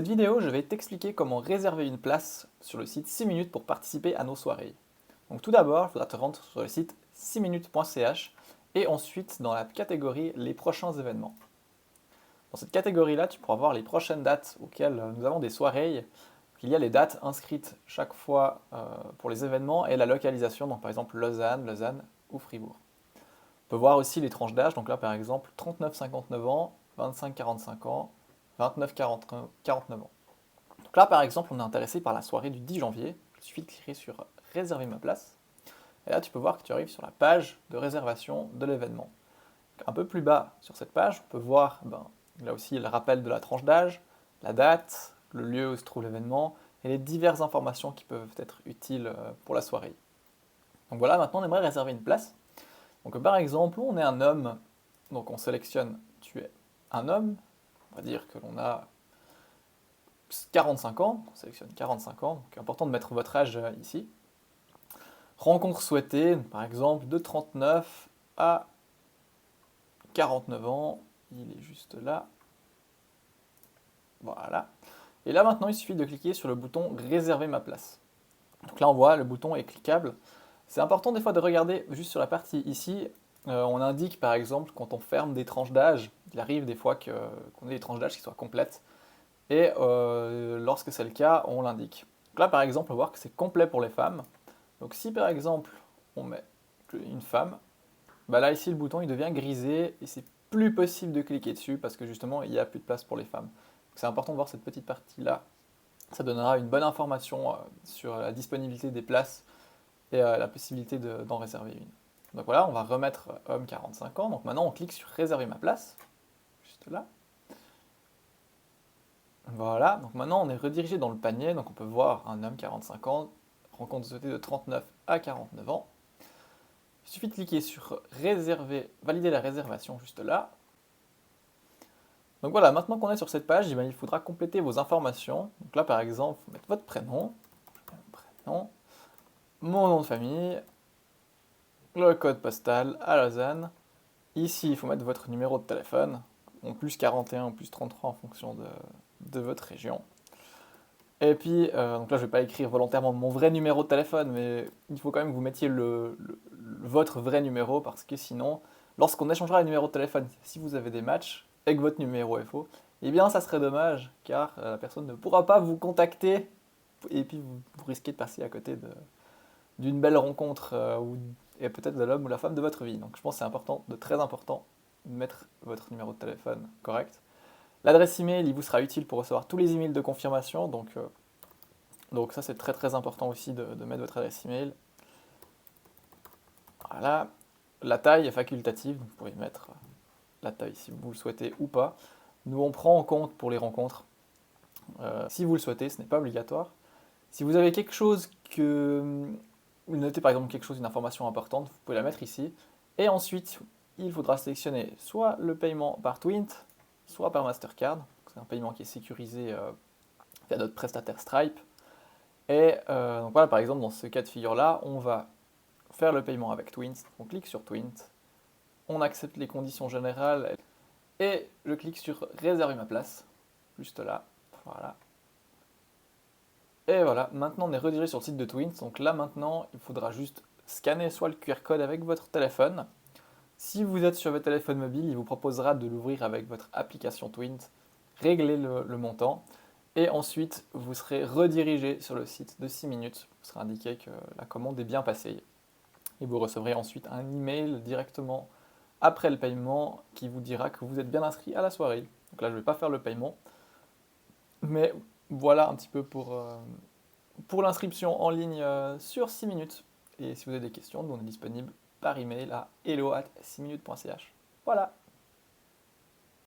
Cette vidéo, je vais t'expliquer comment réserver une place sur le site 6 minutes pour participer à nos soirées. Donc tout d'abord, il faudra te rendre sur le site 6minutes.ch et ensuite dans la catégorie les prochains événements. Dans cette catégorie-là, tu pourras voir les prochaines dates auxquelles nous avons des soirées. Il y a les dates inscrites chaque fois pour les événements et la localisation, donc par exemple Lausanne ou Fribourg. On peut voir aussi les tranches d'âge, donc là par exemple 39-59 ans, 25-45 ans, 29-49 ans. Donc là, par exemple, on est intéressé par la soirée du 10 janvier. Il suffit de cliquer sur réserver ma place. Et là, tu peux voir que tu arrives sur la page de réservation de l'événement. Un peu plus bas sur cette page, on peut voir là aussi le rappel de la tranche d'âge, la date, le lieu où se trouve l'événement et les diverses informations qui peuvent être utiles pour la soirée. Donc voilà, maintenant on aimerait réserver une place. Donc par exemple, on est un homme, donc on sélectionne tu es un homme, on va dire que l'on a 45 ans, on sélectionne 45 ans, donc important de mettre votre âge ici. Rencontre souhaitée, par exemple de 39 à 49 ans, il est juste là. Voilà. Et là maintenant il suffit de cliquer sur le bouton réserver ma place. Donc là on voit le bouton est cliquable. C'est important des fois de regarder juste sur la partie ici. On indique par exemple quand on ferme des tranches d'âge, il arrive des fois qu'on ait des tranches d'âge qui soient complètes. Et lorsque c'est le cas, on l'indique. Donc là, par exemple, on va voir que c'est complet pour les femmes. Donc si par exemple, on met une femme, là ici le bouton il devient grisé et c'est plus possible de cliquer dessus parce que justement il n'y a plus de place pour les femmes. Donc c'est important de voir cette petite partie là. Ça donnera une bonne information sur la disponibilité des places et la possibilité d'en réserver une. Donc voilà, on va remettre homme 45 ans. Donc maintenant on clique sur réserver ma place, juste là. Voilà, donc maintenant on est redirigé dans le panier, donc on peut voir un homme 45 ans, rencontre souhaitée de 39 à 49 ans. Il suffit de cliquer sur réserver, valider la réservation juste là. Donc voilà, maintenant qu'on est sur cette page, il faudra compléter vos informations. Donc là par exemple, vous mettez votre prénom, mon nom de famille, le code postal à Lausanne. Ici, il faut mettre votre numéro de téléphone, en plus 41 ou plus 33 en fonction de votre région. Et puis, donc là je ne vais pas écrire volontairement mon vrai numéro de téléphone, mais il faut quand même que vous mettiez votre vrai numéro, parce que sinon, lorsqu'on échangera les numéros de téléphone, si vous avez des matchs et que votre numéro est faux, eh bien ça serait dommage, car la personne ne pourra pas vous contacter, et puis vous risquez de passer à côté d'une belle rencontre, et peut-être de l'homme ou la femme de votre vie. Donc je pense que c'est important, très important, de mettre votre numéro de téléphone correct. L'adresse email, il vous sera utile pour recevoir tous les emails de confirmation, donc ça c'est très très important aussi de mettre votre adresse email. Voilà. La taille est facultative, vous pouvez mettre la taille si vous le souhaitez ou pas. Nous on prend en compte pour les rencontres. Si vous le souhaitez, ce n'est pas obligatoire. Si vous avez quelque chose vous notez par exemple quelque chose, une information importante, vous pouvez la mettre ici. Et ensuite, il faudra sélectionner soit le paiement par Twint, soit par Mastercard. C'est un paiement qui est sécurisé via notre prestataire Stripe. Et donc voilà, par exemple, dans ce cas de figure-là, on va faire le paiement avec Twint. On clique sur Twint, on accepte les conditions générales et je clique sur réserver ma place, juste là. Voilà. Et voilà, maintenant on est redirigé sur le site de Twint. Donc là maintenant, il faudra juste scanner soit le QR code avec votre téléphone. Si vous êtes sur votre téléphone mobile, il vous proposera de l'ouvrir avec votre application Twint, régler le montant. Et ensuite, vous serez redirigé sur le site de 6 minutes. Vous serez indiqué que la commande est bien passée. Et vous recevrez ensuite un email directement après le paiement qui vous dira que vous êtes bien inscrit à la soirée. Donc là, je ne vais pas faire le paiement. Mais voilà un petit peu pour l'inscription en ligne sur 6 minutes. Et si vous avez des questions, nous on est disponible par email à hello@6minutes.ch. Voilà.